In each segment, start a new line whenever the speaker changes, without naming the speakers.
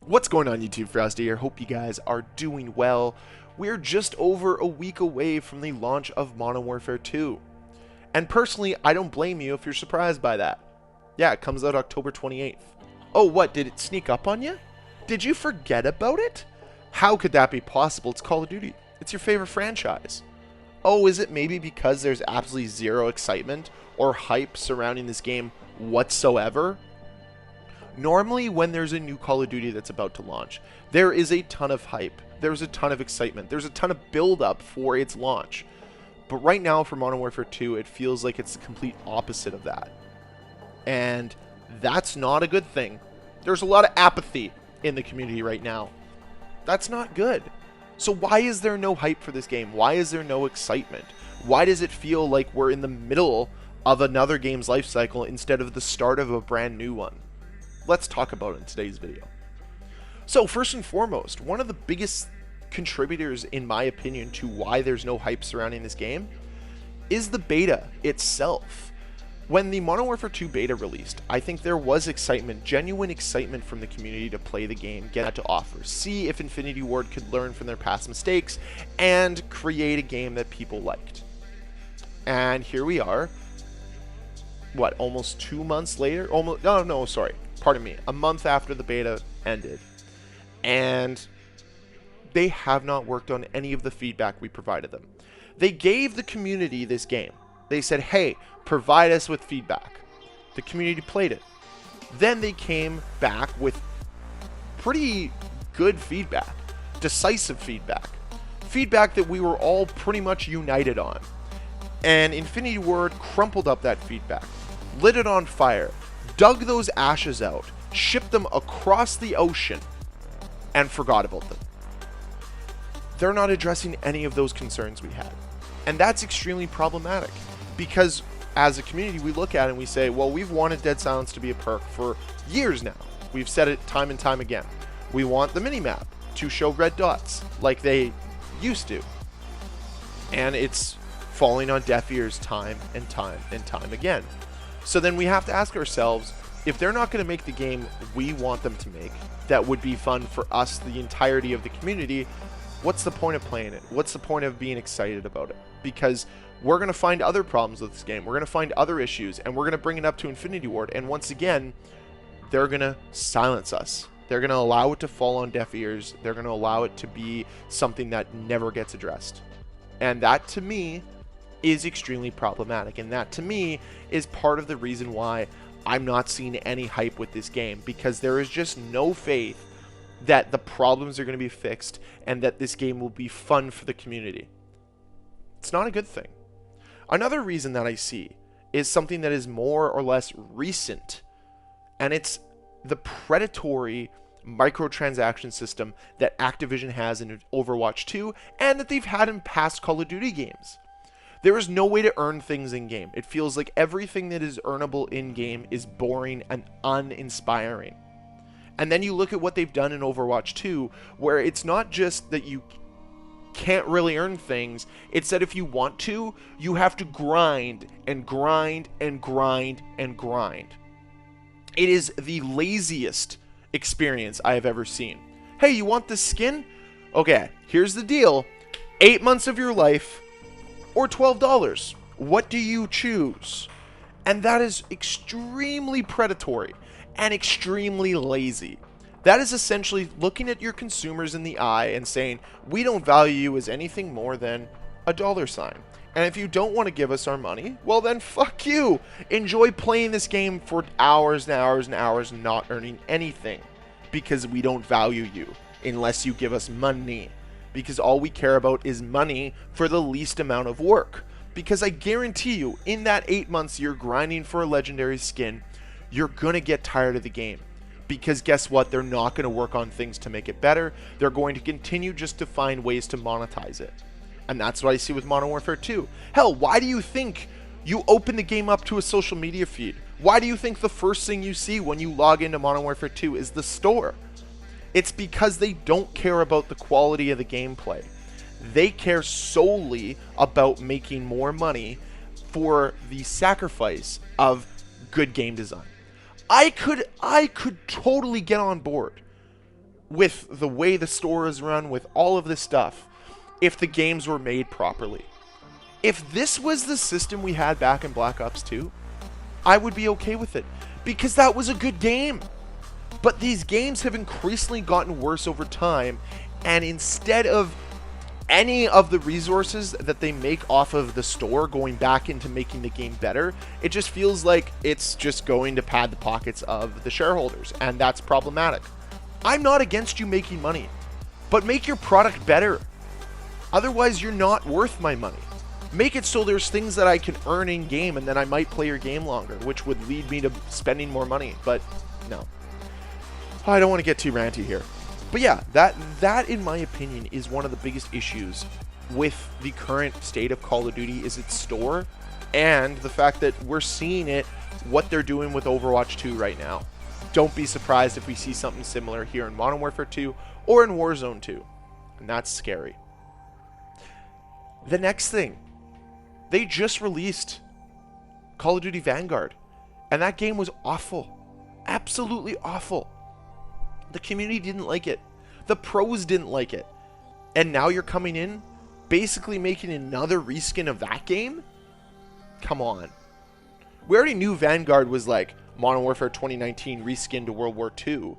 What's going on YouTube? Ferocity here. Hope you guys are doing well. We're just over a week away from the launch of Modern Warfare 2. And personally, I don't blame you if you're surprised by that. Yeah, it comes out October 28th. Oh, what? Did it sneak up on you? Did you forget about it? How could that be possible? It's Call of Duty. It's your favorite franchise. Oh, is it maybe because there's absolutely zero excitement or hype surrounding this game whatsoever? Normally, when there's a new Call of Duty that's about to launch, there is a ton of hype. There's a ton of excitement. There's a ton of build-up for its launch. But right now, for Modern Warfare 2, it feels like it's the complete opposite of that. And that's not a good thing. There's a lot of apathy in the community right now. That's not good. So why is there no hype for this game? Why is there no excitement? Why does it feel like we're in the middle of another game's life cycle instead of the start of a brand new one? Let's talk about it in today's video. So first and foremost, one of the biggest contributors, in my opinion, to why there's no hype surrounding this game is the beta itself. When the Modern Warfare 2 beta released, I think there was excitement, genuine excitement from the community to play the game, get that to offer, see if Infinity Ward could learn from their past mistakes, and create a game that people liked. And here we are, what, almost 2 months later? Pardon me, a month after the beta ended. And they have not worked on any of the feedback we provided them. They gave the community this game. They said, hey, provide us with feedback. The community played it. Then they came back with pretty good feedback, decisive feedback, feedback that we were all pretty much united on. And Infinity Ward crumpled up that feedback, lit it on fire, dug those ashes out, shipped them across the ocean, and forgot about them. They're not addressing any of those concerns we had. And that's extremely problematic, because as a community, we look at it and we say, well, we've wanted Dead Silence to be a perk for years now. We've said it time and time again. We want the minimap to show red dots like they used to. And it's falling on deaf ears time and time and time again. So then we have to ask ourselves, if they're not going to make the game we want them to make, that would be fun for us, the entirety of the community, what's the point of playing it? What's the point of being excited about it? Because we're going to find other problems with this game. We're going to find other issues, and we're going to bring it up to Infinity Ward. And once again, they're going to silence us. They're going to allow it to fall on deaf ears. They're going to allow it to be something that never gets addressed. And that, to me, is extremely problematic. And that, to me, is part of the reason why I'm not seeing any hype with this game, because there is just no faith that the problems are going to be fixed and that this game will be fun for the community. It's not a good thing. Another reason that I see is something that is more or less recent, and it's the predatory microtransaction system that Activision has in Overwatch 2 and that they've had in past Call of Duty games. There is no way to earn things in-game. It feels like everything that is earnable in-game is boring and uninspiring. And then you look at what they've done in Overwatch 2, where it's not just that you can't really earn things, it's that if you want to, you have to grind and grind and grind and grind. It is the laziest experience I have ever seen. Hey, you want this skin? Okay, here's the deal. 8 months of your life, or $12. What do you choose? And that is extremely predatory and extremely lazy. That is essentially looking at your consumers in the eye and saying, we don't value you as anything more than a $. And if you don't want to give us our money, well then fuck you. Enjoy playing this game for hours and hours and hours and not earning anything, because we don't value you unless you give us money. Because all we care about is money for the least amount of work. Because I guarantee you, in that 8 months you're grinding for a legendary skin, you're gonna get tired of the game. Because guess what? They're not gonna work on things to make it better. They're going to continue just to find ways to monetize it. And that's what I see with Modern Warfare 2. Hell, why do you think you open the game up to a social media feed? Why do you think the first thing you see when you log into Modern Warfare 2 is the store? It's because they don't care about the quality of the gameplay. They care solely about making more money for the sacrifice of good game design. I could totally get on board with the way the store is run, with all of this stuff, if the games were made properly. If this was the system we had back in Black Ops 2, I would be okay with it, because that was a good game. But these games have increasingly gotten worse over time, and instead of any of the resources that they make off of the store going back into making the game better, it just feels like it's just going to pad the pockets of the shareholders, and that's problematic. I'm not against you making money, but make your product better. Otherwise, you're not worth my money. Make it so there's things that I can earn in game, and then I might play your game longer, which would lead me to spending more money, but no. I don't want to get too ranty here. But yeah, that in my opinion is one of the biggest issues with the current state of Call of Duty, is its store, and the fact that we're seeing it, what they're doing with Overwatch 2 right now. Don't be surprised if we see something similar here in Modern Warfare 2 or in Warzone 2, and that's scary. The next thing, they just released Call of Duty Vanguard, and that game was awful. Absolutely awful. The community didn't like it. The pros didn't like it. And now you're coming in, basically making another reskin of that game? Come on. We already knew Vanguard was like Modern Warfare 2019 reskin to World War II.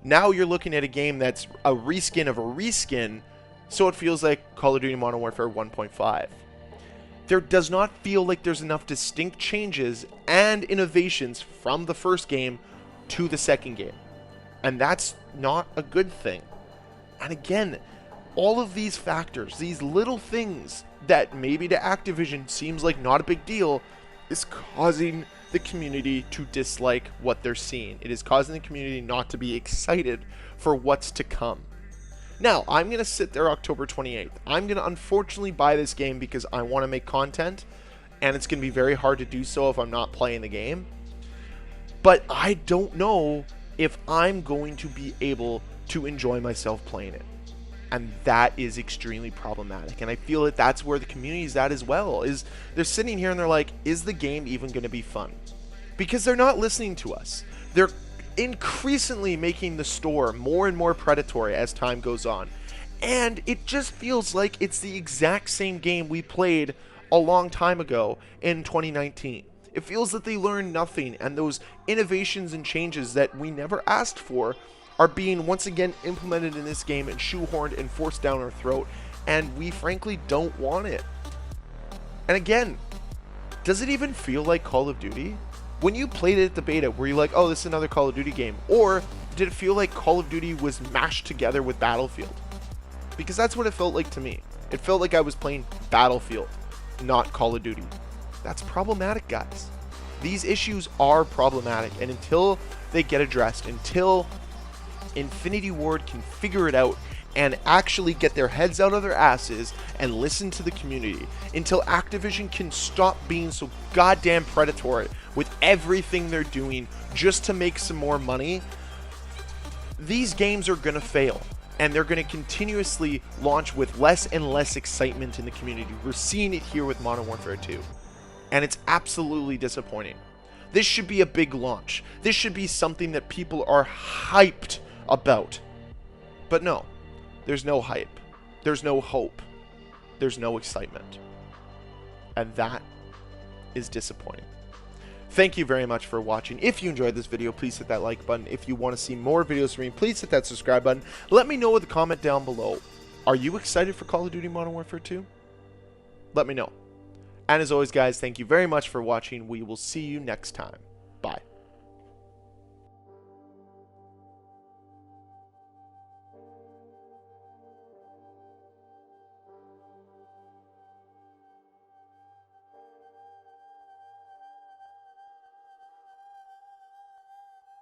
Now you're looking at a game that's a reskin of a reskin, so it feels like Call of Duty Modern Warfare 1.5. There does not feel like there's enough distinct changes and innovations from the first game to the second game. And that's not a good thing. And again, all of these factors, these little things that maybe to Activision seems like not a big deal, is causing the community to dislike what they're seeing. It is causing the community not to be excited for what's to come. Now, I'm going to sit there October 28th. I'm going to unfortunately buy this game because I want to make content, and it's going to be very hard to do so if I'm not playing the game. But I don't know if I'm going to be able to enjoy myself playing it. And that is extremely problematic. And I feel that that's where the community is at as well. Is they're sitting here and they're like, is the game even going to be fun? Because they're not listening to us. They're increasingly making the store more and more predatory as time goes on. And it just feels like it's the exact same game we played a long time ago in 2019. It feels that they learned nothing, and those innovations and changes that we never asked for are being once again implemented in this game and shoehorned and forced down our throat, and we frankly don't want it. And again, does it even feel like Call of Duty? When you played it at the beta, were you like, oh, this is another Call of Duty game? Or did it feel like Call of Duty was mashed together with Battlefield? Because that's what it felt like to me. It felt like I was playing Battlefield, not Call of Duty. That's problematic, guys. These issues are problematic, and until they get addressed, until Infinity Ward can figure it out and actually get their heads out of their asses and listen to the community, until Activision can stop being so goddamn predatory with everything they're doing just to make some more money, these games are going to fail. And they're going to continuously launch with less and less excitement in the community. We're seeing it here with Modern Warfare 2. And it's absolutely disappointing. This should be a big launch. This should be something that people are hyped about. But no, there's no hype. There's no hope. There's no excitement. And that is disappointing. Thank you very much for watching. If you enjoyed this video, please hit that like button. If you want to see more videos from me, please hit that subscribe button. Let me know with a comment down below. Are you excited for Call of Duty Modern Warfare 2? Let me know. And as always, guys, thank you very much for watching. We will see you next time.